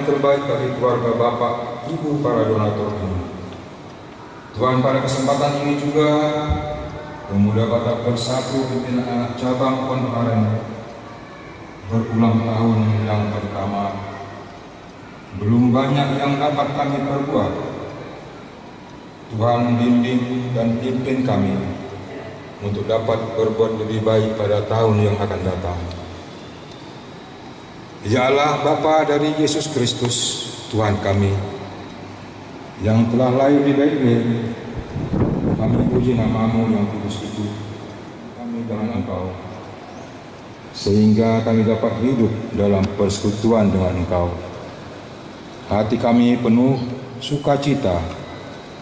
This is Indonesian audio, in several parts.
terbaik bagi keluarga Bapak, Ibu para donatur ini. Tuhan, pada kesempatan ini juga pemuda Batak Bersatu pimpinan anak cabang Pondok Aren berulang tahun yang pertama. Belum banyak yang dapat kami perbuat. Tuhan bimbing dan pimpin kami untuk dapat berbuat lebih baik pada tahun yang akan datang. Ya Allah, Bapa dari Yesus Kristus, Tuhan kami, yang telah lahir di Betlehem, kami puji nama-Mu yang kudus itu, kami dengan Engkau, sehingga kami dapat hidup dalam persekutuan dengan Engkau. Hati kami penuh sukacita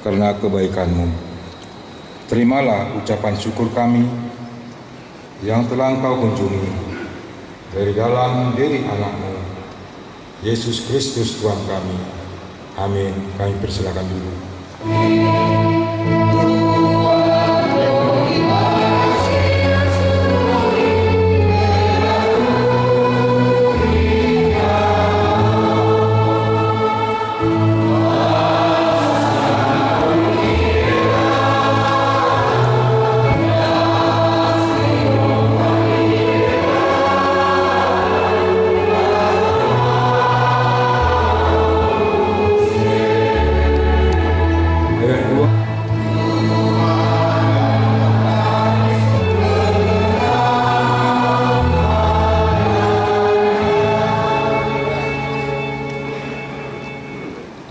karena kebaikan-Mu. Terimalah ucapan syukur kami yang telah Engkau kunjungi dari dalam diri anak-Mu, Yesus Kristus Tuhan kami. Amin. Kami persilakan dulu.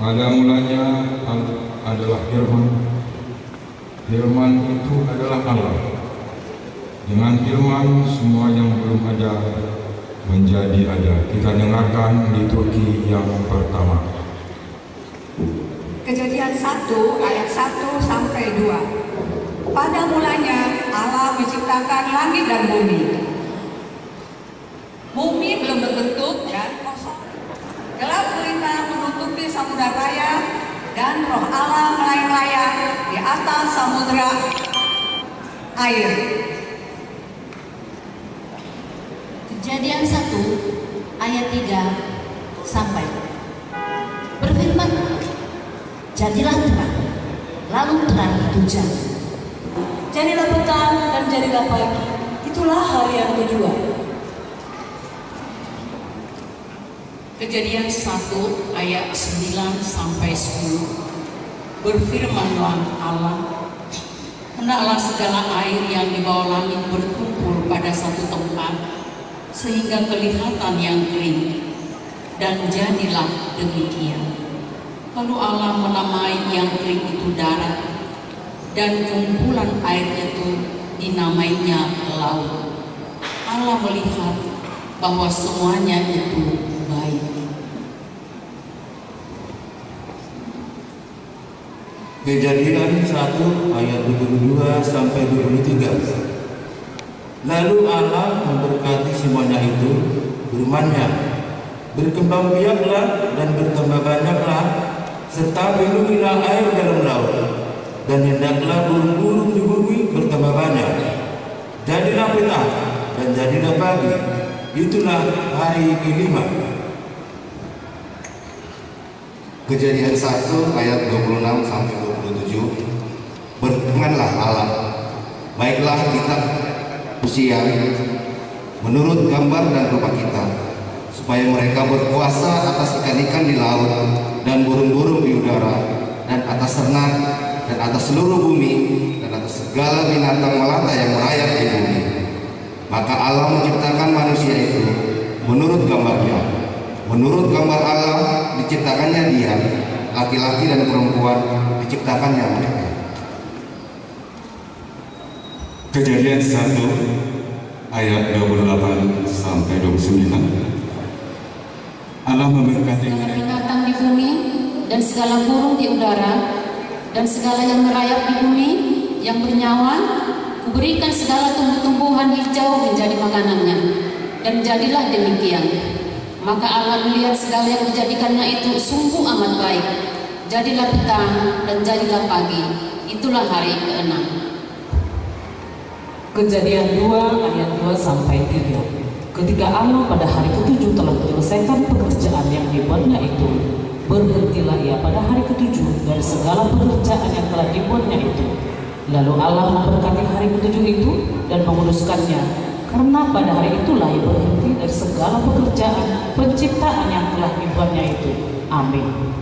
Pada mulanya adalah Firman. Firman itu adalah Allah. Dengan Firman semua yang belum ada menjadi ada. Kita dengarkan liturgi yang pertama. Kejadian 1 ayat 1 sampai 2. Pada mulanya Allah menciptakan langit dan bumi. Bumi belum berbentuk dan kosong. Gelap gulita menutupi samudra raya dan roh Allah melayang-layang di atas samudra air. Kejadian 1 ayat 3 sampai. Berfirman, jadilah terang, lalu terang itu jadi. Jadilah petang dan jadilah pagi, itulah hari yang kedua. Kejadian 1 ayat 9 sampai 10. Berfirmanlah Allah, hendaklah segala air yang di bawah langit berkumpul pada satu tempat, sehingga kelihatan yang kering, dan jadilah demikian. Lalu Allah menamai yang kering itu darat, dan kumpulan air itu dinamainya laut. Allah melihat bahwa semuanya itu baik. Kejadian 1 ayat 22 sampai 23. Lalu Allah memberkati semuanya itu, firman-Nya, berkembang biaklah dan bertambah banyaklah, serta penuhilah air dalam laut, dan hendaklah burung-burung di bumi bertambah banyak. Jadilah petang dan jadilah pagi, itulah hari kelima. Kejadian 1 ayat 26 sampai 27. Berfirmanlah Allah, baiklah kita manusia menurut gambar dan rupa kita, supaya mereka berkuasa atas ikan-ikan di laut dan burung-burung di udara, dan atas ternak, dan atas seluruh bumi, dan atas segala binatang melata yang merayap di bumi. Maka Allah menciptakan manusia itu menurut gambarnya. Menurut gambar Allah diciptakannya dia, laki-laki dan perempuan diciptakannya mereka. Kejadian 1 ayat 28 sampai 29. Allah memberkati Segala binatang di bumi dan segala burung di udara dan segala yang merayap di bumi yang bernyawa, kuberikan segala tumbuh-tumbuhan hijau menjadi makanannya, dan jadilah demikian. Maka Allah melihat segala yang dijadikannya itu sungguh amat baik. Jadilah petang dan jadilah pagi, itulah hari ke-6. Kejadian 2 ayat 2 sampai 3. Ketika Allah pada hari ke-7 telah menyelesaikan pekerjaan yang dibuatnya itu, berhentilah ia pada hari ke-7 dari segala pekerjaan yang telah dibuatnya itu. Lalu Allah memberkati hari ke-7 itu dan menguduskannya, karena pada hari itulah ia berhenti dari segala pekerjaan penciptaan yang telah dibuatnya itu. Amin.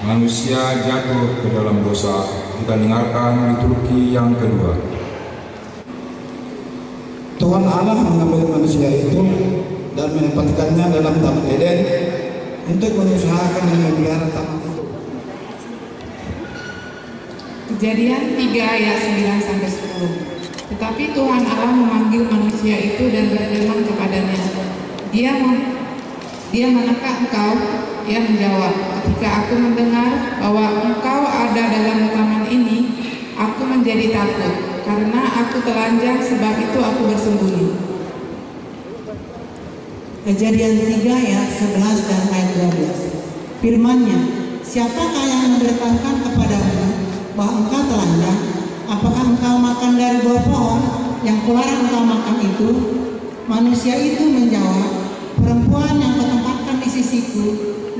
Manusia jatuh ke dalam dosa. Kita dengarkan liturgi yang kedua. Tuhan Allah mengambil manusia itu dan menempatkannya dalam Taman Eden untuk mengusahakan dan memelihara taman itu. Kejadian 3 ayat 9-10. Tetapi Tuhan Allah memanggil manusia itu dan berfirman kepadanya, Dia manakah engkau? Ia menjawab, ketika aku mendengar bahwa engkau ada dalam taman ini, aku menjadi takut, karena aku telanjang, sebab itu aku bersembunyi. Kejadian 3 ayat 11 dan ayat 12. Firman-Nya, siapakah yang memberitahukan kepadamu bahwa engkau telanjang? Apakah engkau makan dari buah pohon yang kularang engkau makan itu? Manusia itu menjawab, perempuan yang kau tempatkan di sisiku,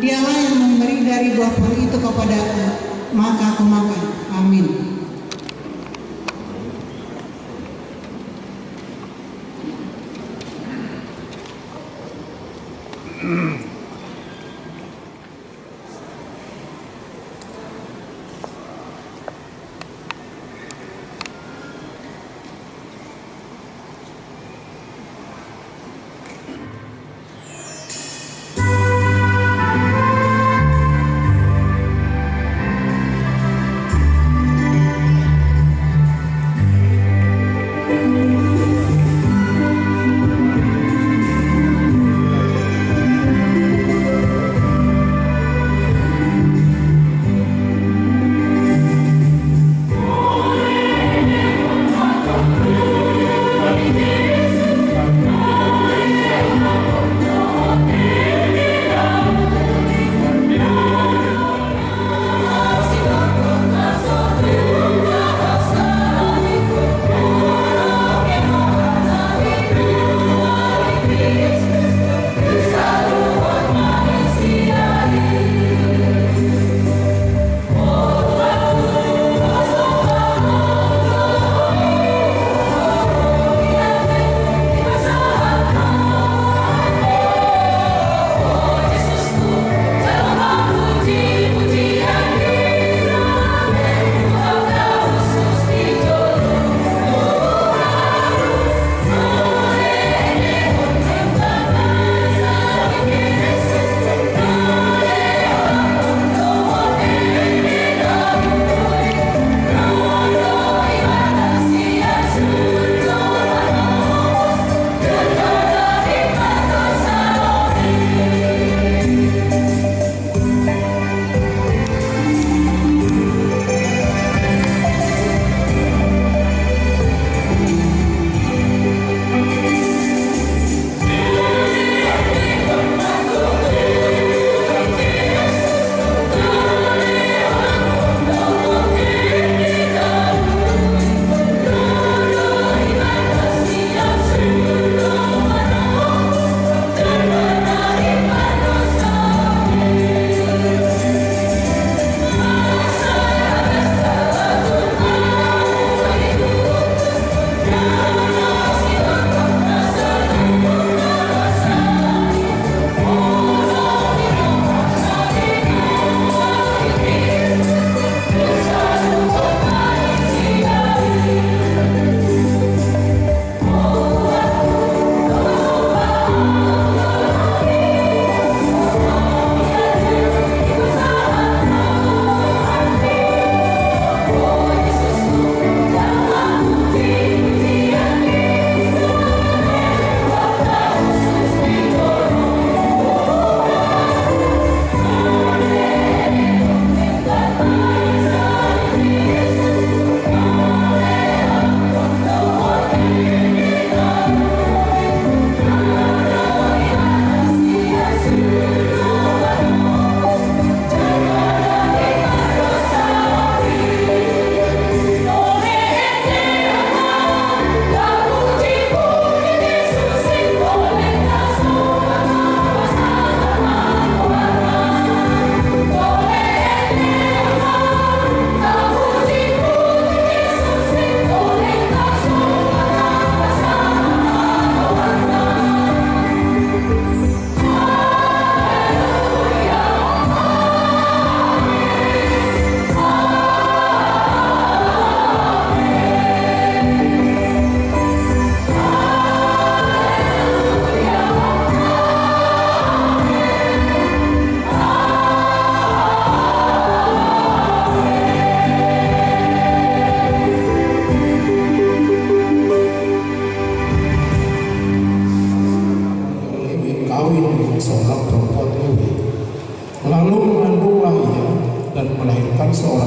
dialah yang memberi dari buah pohon itu kepadaku, maka aku makan. Amin.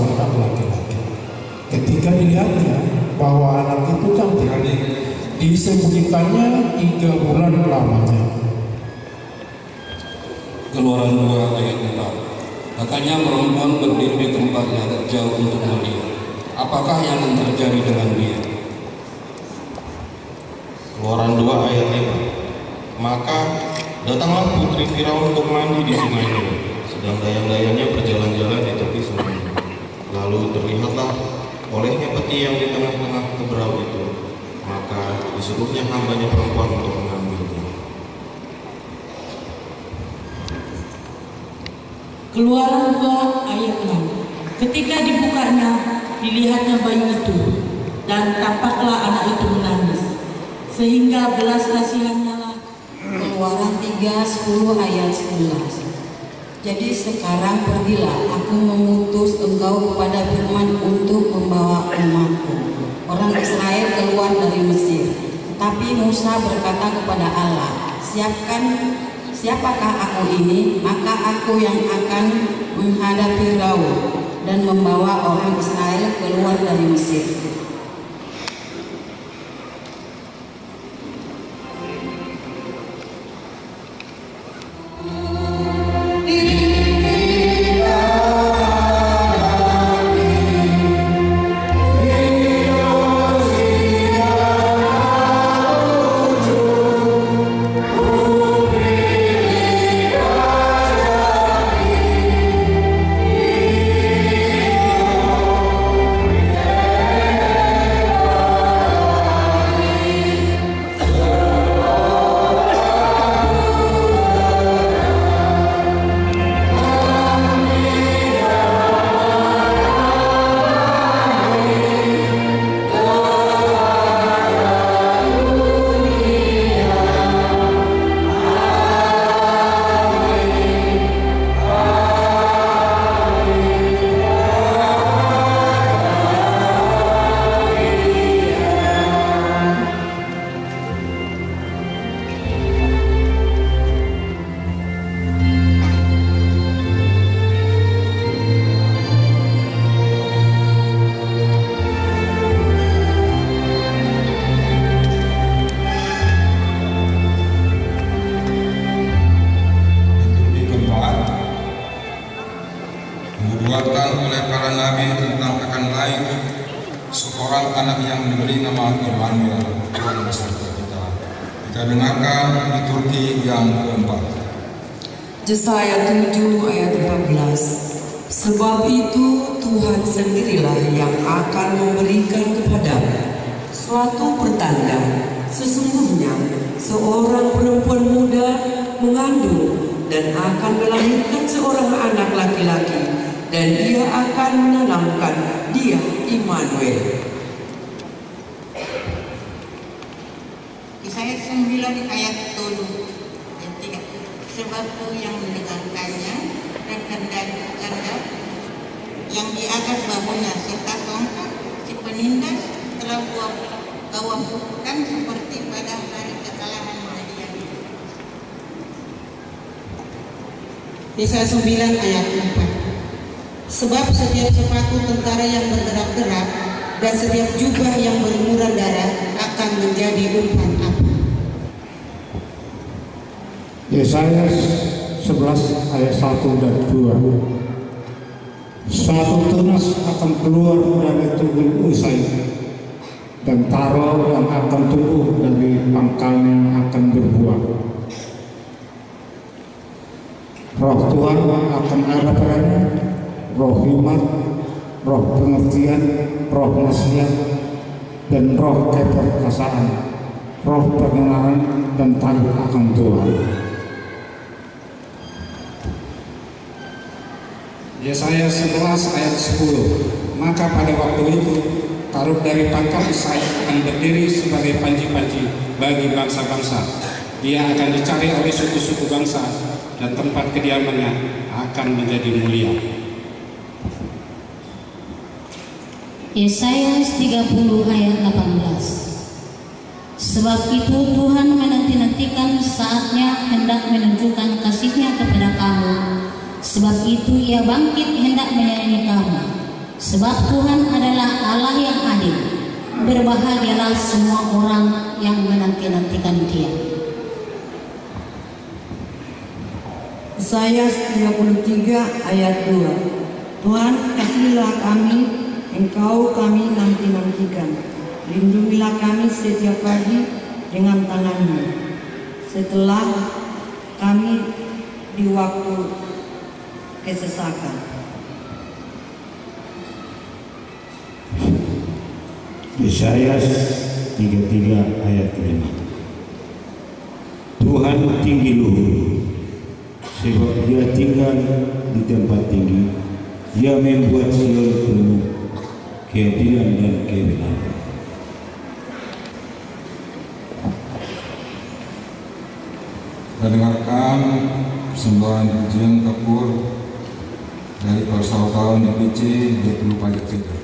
anak laki-laki. Ketika dilihatnya bahwa anak itu cantik, disembunyikannya 3 bulan lamanya. Keluaran 2 ayat 4. Katanya perempuan berdiri di tempat yang agak jauh untuk melihat. Apakah yang akan terjadi dengan dia? Keluaran 2 ayat 5. Maka datanglah putri Firaun untuk mandi di sungai Nil, sedang dayang-dayangnya berjalan-jalan di tepi sungai. Lalu terlihatlah olehnya peti yang di tengah-tengah keberau itu. Maka disuruhnya hambanya perempuan untuk mengambilnya. Keluaran 2 ayat 6. Ketika dibukanya, dilihatnya bayi itu, dan tampaklah anak itu menangis, sehingga belas kasihannya lah. Keluaran 3:10 ayat 11. Jadi sekarang pergilah, aku mengutus engkau kepada Firman untuk membawa umatku, orang Israel, keluar dari Mesir. Tapi Musa berkata kepada Allah, siapakah aku ini? Maka aku yang akan menghadap Firaun dan membawa orang Israel keluar dari Mesir. Dinubuatkan oleh para nabi tentang akan lahir seorang anak yang diberi nama Immanuel, Tuhan beserta kita. Kita dengarkan liturgi yang keempat. Yesaya 7 ayat 14. Sebab itu Tuhan sendirilah yang akan memberikan kepadamu suatu pertanda. Sesungguhnya seorang perempuan muda mengandung dan akan melahirkan seorang anak laki-laki, dan ia akan menanamkan dia Immanuel. Yesaya 9 ayat 7. Sebab itu yang mendengarkannya dan ganda yang di atas bahunya serta tongkat si penindas telah kau bukan seperti pada hari kekalahan Madian. Yesaya 9 ayat 4. Sebab setiap sepatu tentara yang bergerak-gerak dan setiap jubah yang berlumuran darah akan menjadi umpan api. Yesaya 11 ayat 1 dan 2. Satu tunas akan keluar dari tubuh Usai, dan taro yang akan tumbuh dari pangkalnya akan berbuah. Roh Tuhan akan ada padanya, roh hikmat, roh pengertian, roh nasihat, dan roh keperkasaan, roh pengenalan dan takut akan Tuhan. Yesaya 11 ayat 10. Maka pada waktu itu taruh dari pangkal Israel akan berdiri sebagai panji-panji bagi bangsa-bangsa. Dia akan dicari oleh suku-suku bangsa, dan tempat kediamannya akan menjadi mulia. Yesaya 30 ayat 18. Sebab itu Tuhan menanti-nantikan saatnya hendak menunjukkan kasih-Nya kepada kamu. Sebab itu Ia bangkit hendak menyayangi kamu. Sebab Tuhan adalah Allah yang adil. Berbahagialah semua orang yang menanti-nantikan Dia. Yesaya 33 ayat 2. Tuhan, kasihilah kami, Engkau kami nanti-nantikan. Lindungilah kami setiap pagi dengan tangan-Mu, setelah kami di waktu kesesakan. Yesaya 33 ayat 5. Tuhan tinggi luhur, sebab Dia tinggal di tempat tinggi. Dia membuat Sion penuh keadilan dan kebenaran. Kita dengarkan persembahan pujian kapur dari persaudaraan DPC 20 Pajak Citra.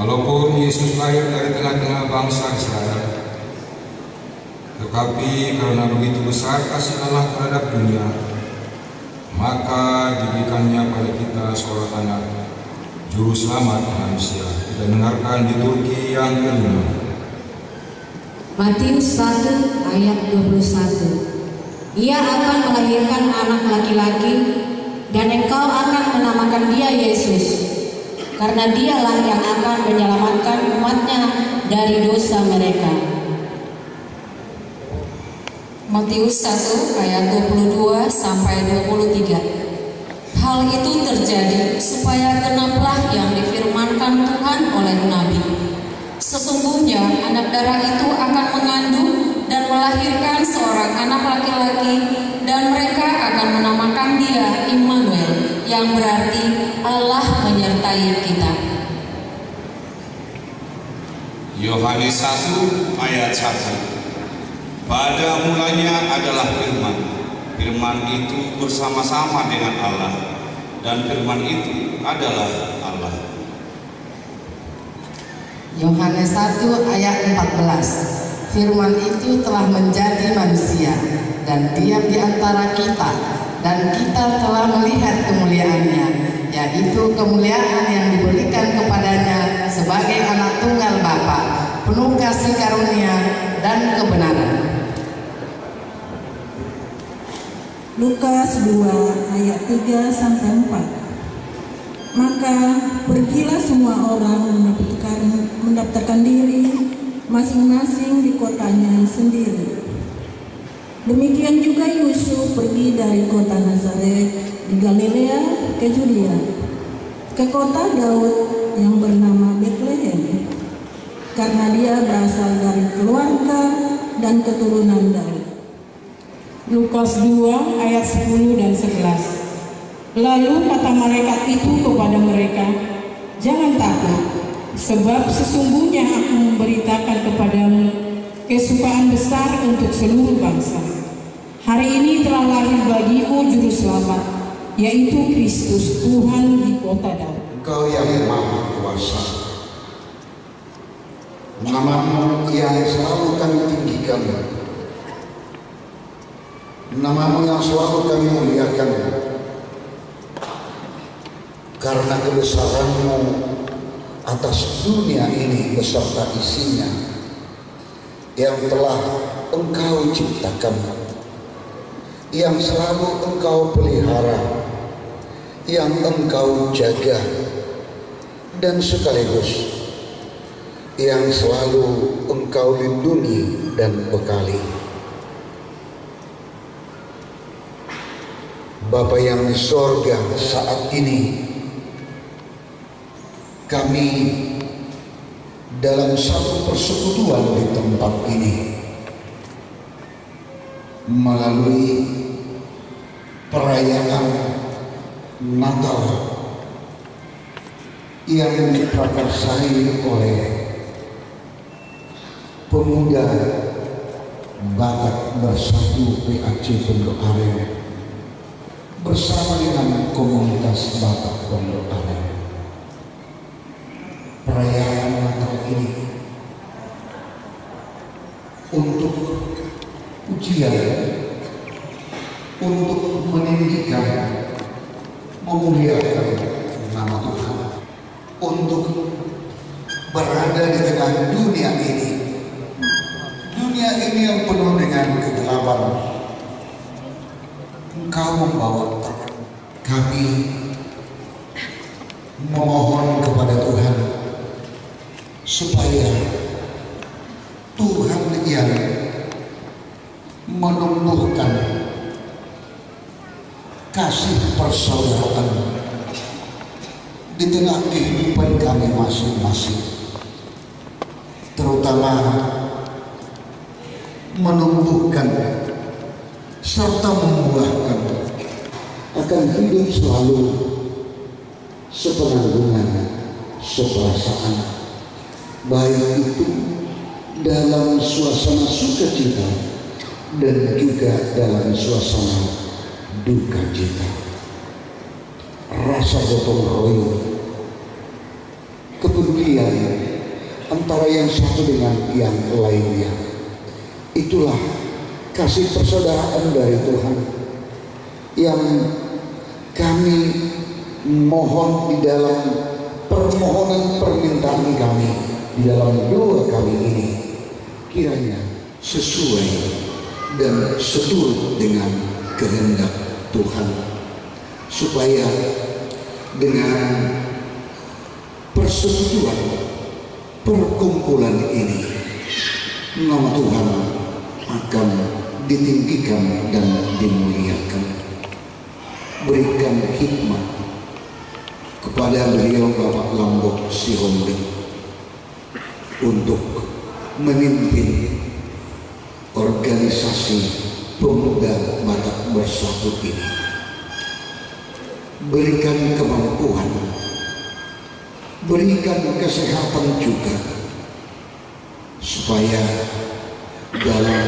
Walaupun Yesus lahir dari tengah-tengah bangsa Israel, tetapi karena begitu besar kasih Allah terhadap dunia, maka diberikannya pada kita seorang anak, juru selamat manusia. Kita dengarkan di Turki yang kelima. Matius 1 ayat 21. Ia akan melahirkan anak laki-laki, dan engkau akan menamakan dia Yesus, karena dialah yang akan menyelamatkan umatnya dari dosa mereka. Matius 1 ayat 22 sampai 23. Hal itu terjadi supaya genaplah yang difirmankan Tuhan oleh Nabi. Sesungguhnya anak darah itu akan mengandung dan melahirkan seorang anak laki-laki, dan mereka akan menamakan dia Immanuel, yang berarti Allah menyertai kita. Yohanes 1 ayat 1. Pada mulanya adalah firman. Firman itu bersama-sama dengan Allah, dan firman itu adalah Allah. Yohanes 1 ayat 14. Firman itu telah menjadi manusia dan diam di antara kita, dan kita telah melihat kemuliaannya, yaitu kemuliaan yang diberikan kepadanya sebagai anak tunggal Bapa, penuh kasih karunia dan kebenaran. Lukas 2 ayat 3 sampai 4. Maka pergilah semua orang mendaftarkan diri masing-masing di kotanya sendiri. Demikian juga Yusuf pergi dari kota Nazaret di Galilea ke Judea, ke kota Daud yang bernama Betlehem, karena dia berasal dari keluarga dan keturunan Daud. Lukas 2 ayat 10 dan 11. Lalu kata malaikat itu kepada mereka, jangan takut, sebab sesungguhnya aku memberitakan kepadamu kesukaan besar untuk seluruh bangsa. Hari ini telah lahir bagimu juru selamat, yaitu Kristus Tuhan di kota Daud. Engkau yang maha kuasa, namamu yang selalu kami tinggikan. Nama-Mu yang selalu kami muliakan, karena kebesaran-Mu atas dunia ini beserta isinya yang telah Engkau ciptakan, yang selalu Engkau pelihara, yang Engkau jaga, dan sekaligus yang selalu Engkau lindungi dan bekali. Bapa yang di sorga, saat ini kami dalam satu persekutuan di tempat ini melalui perayaan Natal yang diprakarsai oleh pemuda Batak Bersatu PAC Pondok Aren bersama dengan komunitas Batak Pondok Aren. Perayaan Natal ini untuk ujian, untuk meninggikan, memuliakan nama Tuhan, untuk berada di tengah dunia ini yang penuh dengan kegelapan. Engkau membawa terang. Kami memohon kepada Tuhan supaya Tuhan yang menumbuhkan kasih persaudaraan di tengah kehidupan kami masing-masing, terutama menumbuhkan serta membuahkan akan hidup selalu sepenanggungan, seperasaan, baik itu dalam suasana sukacita dan juga dalam suasana duka cita. Rasa gotong royong, kepedulian antara yang satu dengan yang lainnya, itulah kasih persaudaraan dari Tuhan yang kami mohon di dalam permohonan permintaan kami di dalam doa kami ini, kiranya sesuai dan seturut dengan kehendak Tuhan, supaya dengan persekutuan perkumpulan ini nama Tuhan akan ditinggikan dan dimuliakan. Berikan hikmat kepada beliau Bapak Lambok Sihonde untuk memimpin organisasi pemuda Batak Bersatu ini. Berikan kemampuan, berikan kesehatan juga, supaya dalam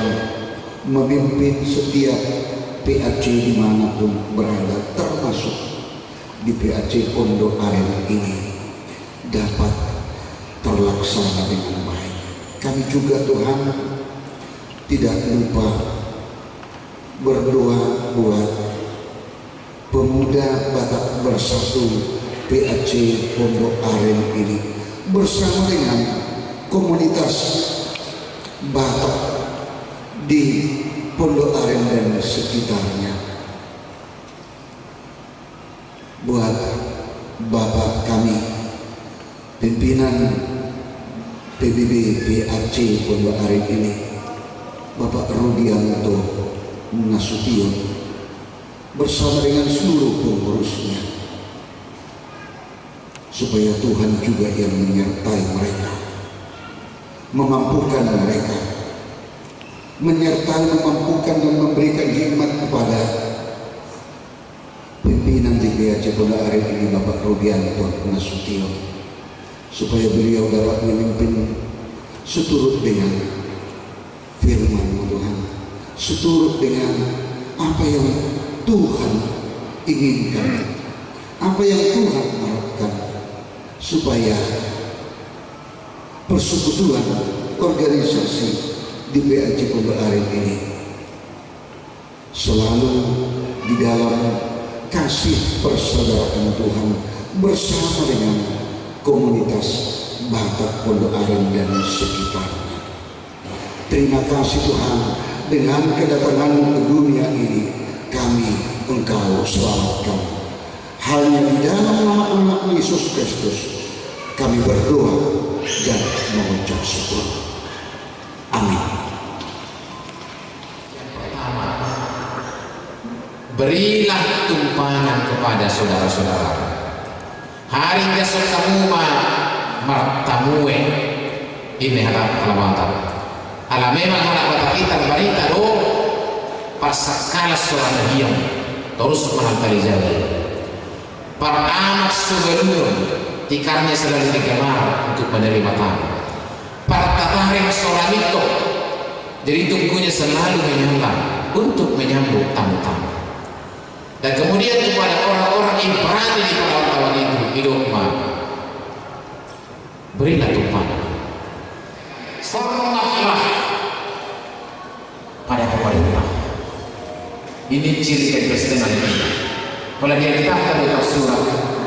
memimpin setiap PAC dimanapun berada, termasuk di PAC Pondok Aren ini, dapat terlaksana dengan baik. Kami juga Tuhan tidak lupa berdoa buat pemuda Batak Bersatu PAC Pondok Aren ini bersama dengan komunitas Batak di Pondok Aren dan sekitarnya. Buat Bapak kami, pimpinan PBB PAC Pondok Aren ini, Bapak Rudianto Nasution bersama dengan seluruh pengurusnya, supaya Tuhan juga yang menyertai mereka, memampukan mereka, menyertai, memampukan dan memberikan hikmat kepada pimpinan di PAC Pondok Aren ini, Bapak Rudianto Nasution, supaya beliau dapat memimpin seturut dengan firman Tuhan, seturut dengan apa yang Tuhan inginkan, apa yang Tuhan harapkan, supaya persekutuan organisasi di PAC Pondok Aren ini selalu di dalam kasih persaudaraan Tuhan bersama dengan komunitas Batak Pondok Aren dan sekitarnya. Terima kasih Tuhan, dengan kedatangan-Mu ke dunia ini kami Engkau selamatkan. Hanya di dalam nama anak Yesus Kristus kami berdoa dan mengucap syukur. Amin. Berilah tumpangan kepada saudara-saudara. Hari besok kamu martamue ini harap alamatan. Memang harap kita berita do pasakala seorang diam terus menantali jalan. Para amat sebelum tikarnya selalu digemar untuk menerima tamu. Para taring seorang itu jadi tunggunya selalu menyala untuk menyambut tamu-tamu. Dan kemudian kepada orang-orang yang berada di perantauan itu hidup berilah tumpangan. Hormatlah pada pemerintah. Ini ciri kekristenan kita. Kalau dia dikatakan dalam surat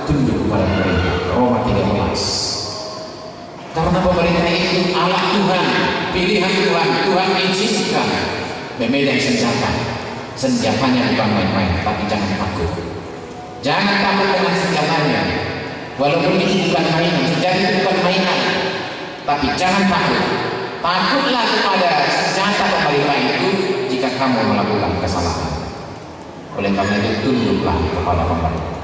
tunduk kepada pemerintah Roma 13. Karena pemerintah itu alat Tuhan, pilihan Tuhan, Tuhan izinkan memegang senjatanya bukan main-main, tapi jangan takut. Jangan takut dengan senjatanya. Walaupun itu bukan mainan, senjata itu bukan mainan, tapi jangan takut. Takutlah kepada senjata pemerintah itu jika kamu melakukan kesalahan. Oleh karena itu tunduklah kepada pemerintah.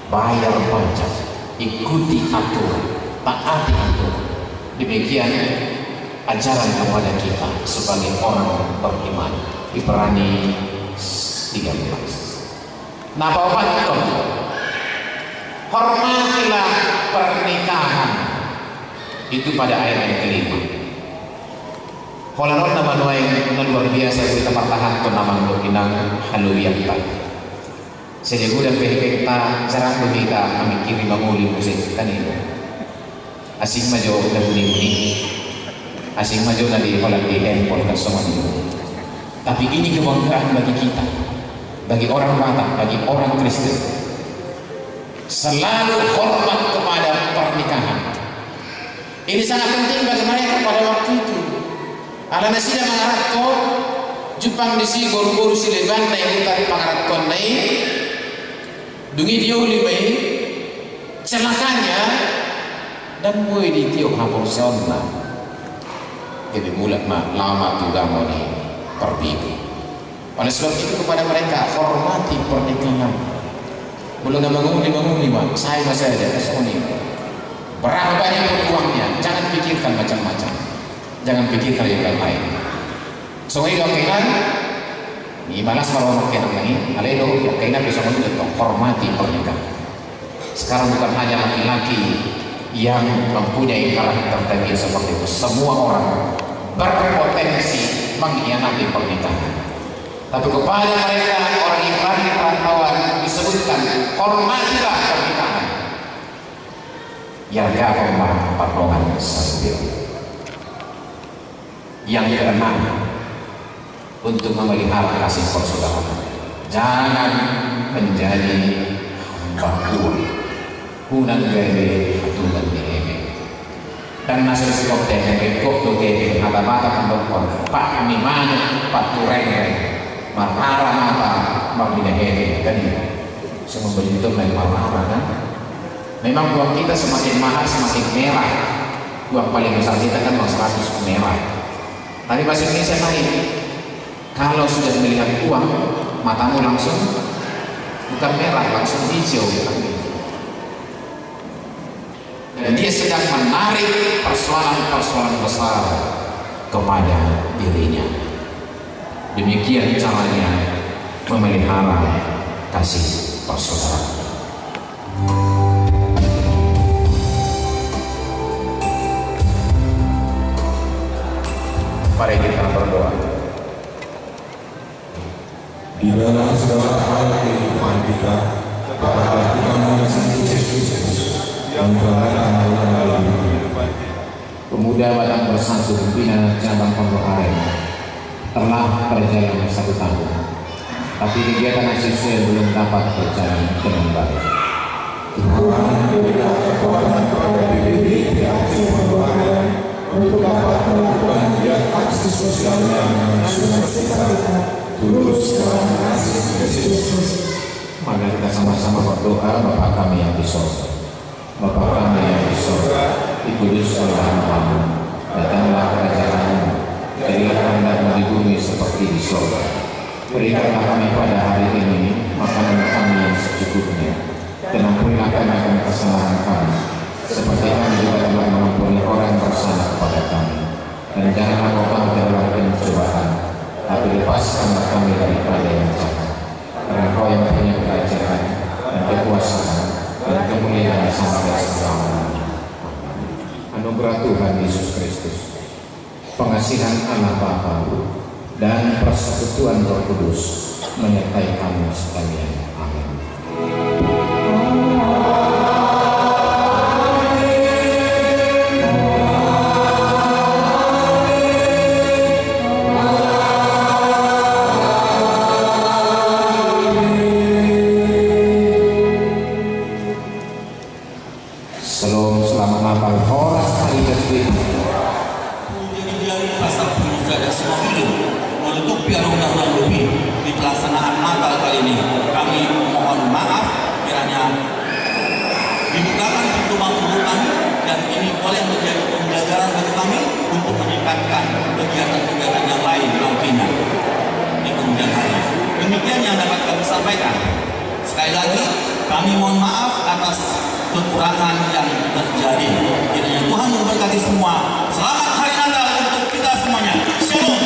Bayar pajak, ikuti aturan, taati aturan. Demikian ajaran kepada kita sebagai orang beriman. Ibrani 13. Nah, Bapak, hormatilah pernikahan. Itu pada ayat yang kelima. Kalau nama nuai luar biasa kita pertahan ke nama kinang haluyan tak. Saya juga kita cara kita memikiri menguli musik kan itu. Asing maju udah bunyi, asing maju nanti kalau di handphone kan semua itu. Tapi ini kebanggaan bagi kita, bagi orang Batak, bagi orang Kristen. Selalu hormat kepada pernikahan. Ini sangat penting bagi mereka pada waktu itu. Alana sila mangarat ko, Jepang disi guru-guru sileban na yung utari pangarat ko na dungi diyo limay, celakanya dan mulai di tiok hapon na. Jadi mulat lama juga mau di perbibu. Oleh sebab itu kepada mereka hormati pernikahan. Belum mengumumi saya masih ada kesoni. Berapa banyak pun uangnya, jangan pikirkan macam-macam. Jangan pikirkan yang lain. Soalnya kainan, ini malas kalau kainan lagi. Alelo kainan bisa menunjuk hormati pernikahan. Sekarang bukan hanya laki-laki yang mempunyai karakter tadi seperti itu. Semua orang berpotensi mengkhianati pernikahan. Tapi kepada mereka orang yang berada di perantauan disebutkan hormatilah pernikahan. Yang keempat pertolongan sendiri. Yang keenam untuk memelihara kasih persaudaraan. Jangan menjadi hamba uang. Hunang gede hatulan diheme. Dan nasib sikap deheme kok tuh gede mata-mata kandungkon. Pak kami mana pak tureng marara mata marbina heme kan ini. Semua begitu main marara kan. Memang uang kita semakin mahal semakin merah. Uang paling besar kita kan uang 100 merah. Tapi bahasa Indonesia lain. Kalau sudah melihat uang, matamu langsung bukan merah, langsung hijau. Dan dia sedang menarik persoalan-persoalan besar kepada dirinya. Demikian caranya memelihara kasih persaudaraan. Mari kita berdoa. Di dalam segala hal kehidupan kita, kepada Tuhan Yesus Kristus yang berada dalam kehidupan. Pemuda Batak Bersatu pimpinan cabang Pondok Aren telah berjalan 1 tahun. tapi kegiatan mahasiswa belum dapat berjalan dengan baik. Tuhan berikan kekuatan kepada PBB di aksi perubahan untuk dapat melakukan giat aksi sosialnya dengan sukacita, tulus dalam kasih Kristus. Mari kita sama-sama berdoa. Bapa kami yang di sorga, Bapa kami yang di sorga, dikuduskanlah namamu, datanglah kerajaan-Mu, jadilah kehendakmu di bumi seperti di sorga. Berikanlah kami pada hari ini makanan kami yang secukupnya, dan ampunilah kami akan kesalahan kami, seperti kami juga telah mengampuni orang yang bersalah kepada kami. Dan janganlah kau kami ke dalam pencobaan, tapi lepaskanlah kami daripada yang jahat. Karena Kau yang punya kerajaan dan kekuasaan dan kemuliaan sampai selama-lamanya. Anugerah Tuhan Yesus Kristus, pengasihan Allah Bapa, dan persekutuan Roh Kudus menyertai kamu sekalian. Amin. Selamat Natal, Horas Hari Kestik. Dari pasal penulisan dan semua hidup menutup undang-undang lebih di pelaksanaan Natal kali ini. Kami mohon maaf kiranya dibukakan pintu maaf kami, dan ini boleh menjadi pembelajaran bagi kami untuk meningkatkan kegiatan-kegiatan yang lain nantinya di kemudian hari. Demikian yang dapat kami sampaikan. Sekali lagi kami mohon maaf atas kekurangan yang terjadi. Kiranya Tuhan memberkati semua. Selamat Hari Natal untuk kita semuanya. Shalom.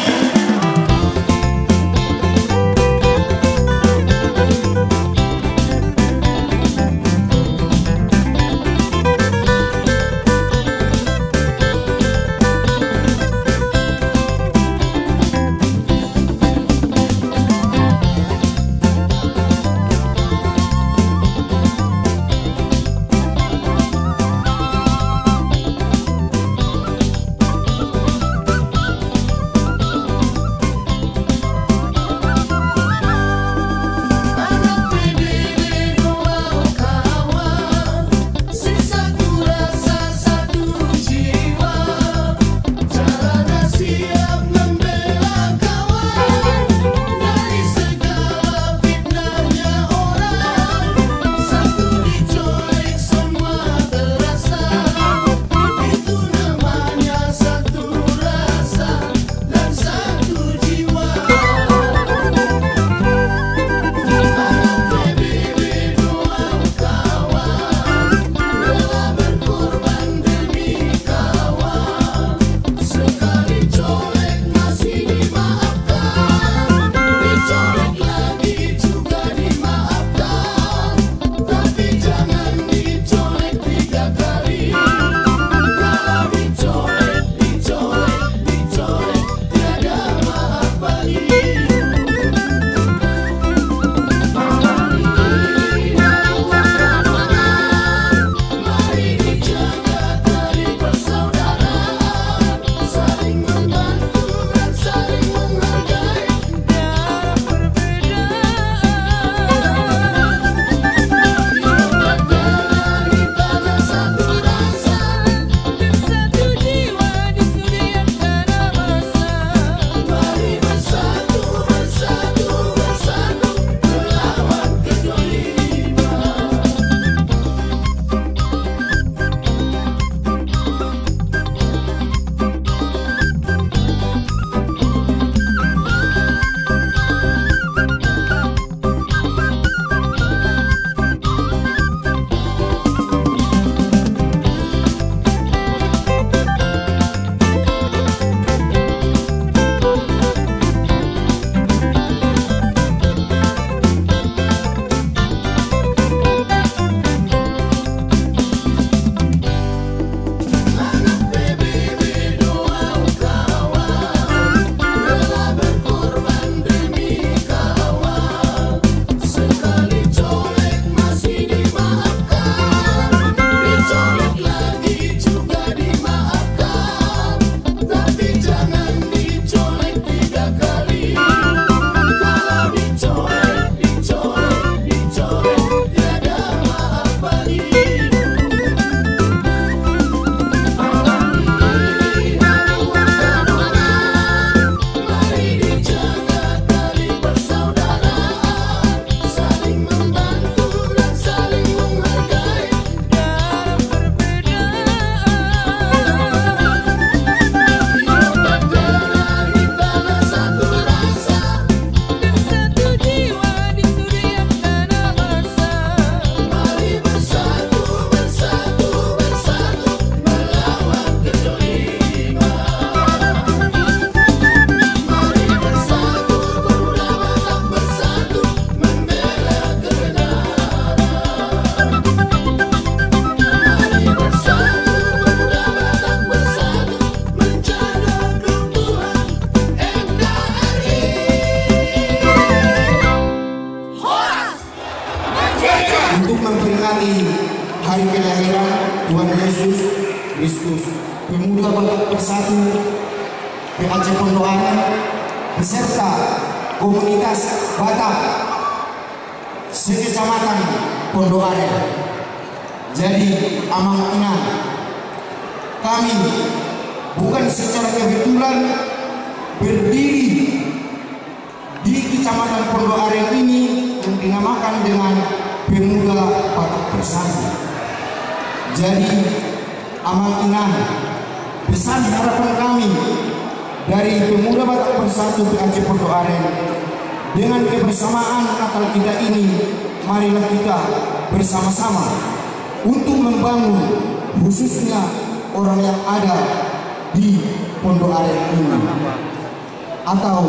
hari kelahiran Tuhan Yesus Kristus, Pemuda Batak Bersatu PAC Pondok Aren beserta komunitas Batak sekecamatan Pondok Aren. Jadi amanah kami bukan secara kebetulan berdiri di Kecamatan Pondok Aren ini yang dinamakan dengan Pemuda Batak Bersatu. Jadi amanah besar harapan kami dari Pemuda Batak Bersatu PAC Pondok Aren, dengan kebersamaan Natal kita ini, marilah kita bersama-sama untuk membangun khususnya orang yang ada di Pondok Aren ini. Atau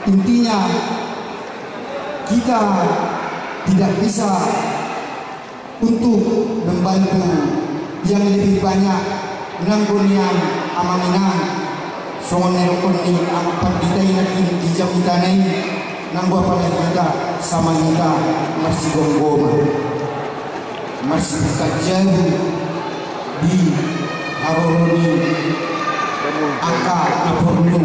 intinya kita tidak bisa untuk membantu yang lebih banyak nanggunian amaminang songon nerokoni amat kita ini dijam kita nai nanggo pada kita sama kita masih gonggoma masih jauh di aroni angka napornu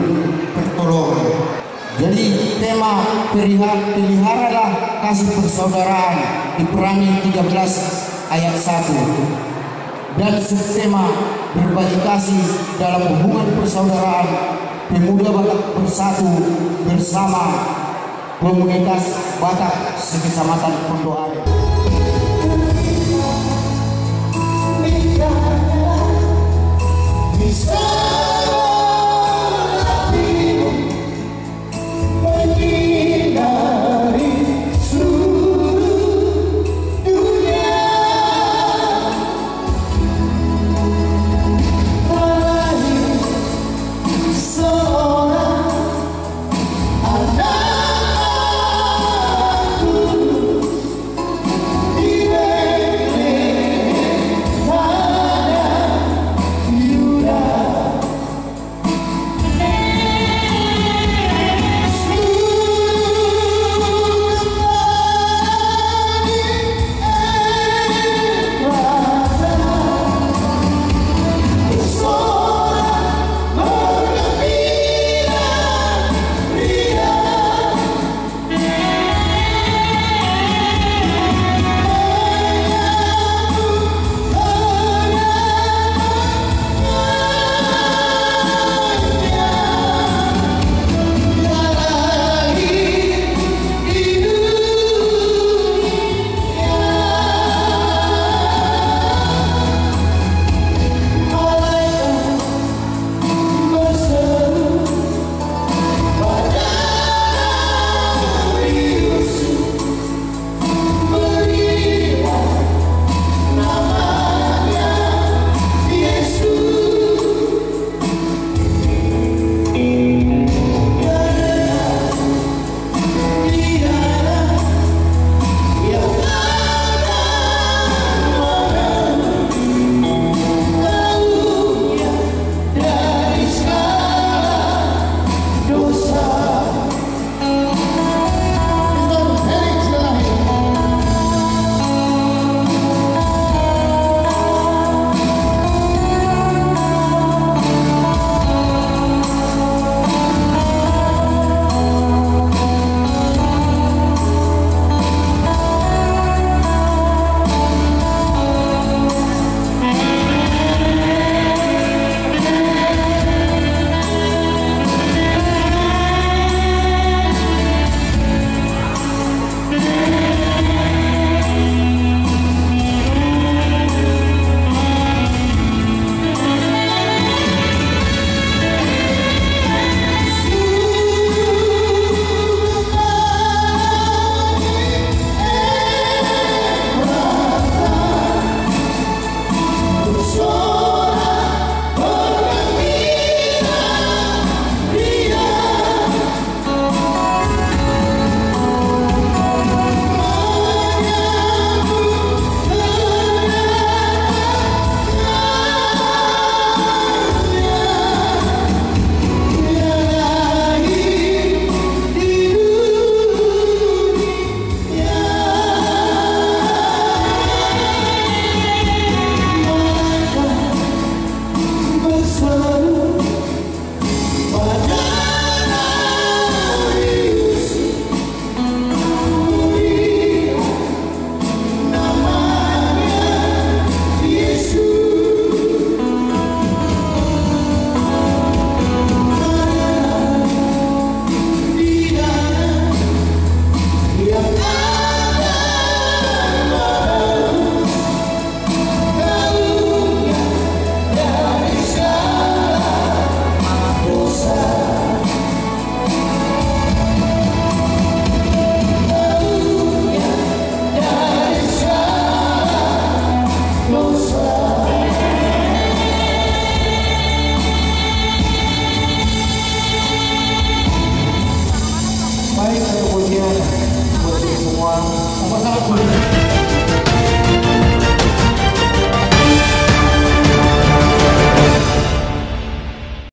pertolongan. Jadi tema peliharalah kasih persaudaraan Ibrani 13 ayat 1, dan subtema berbagi kasih dalam hubungan persaudaraan Pemuda Batak Bersatu bersama komunitas Batak sekecamatan Pondok Aren. Bisa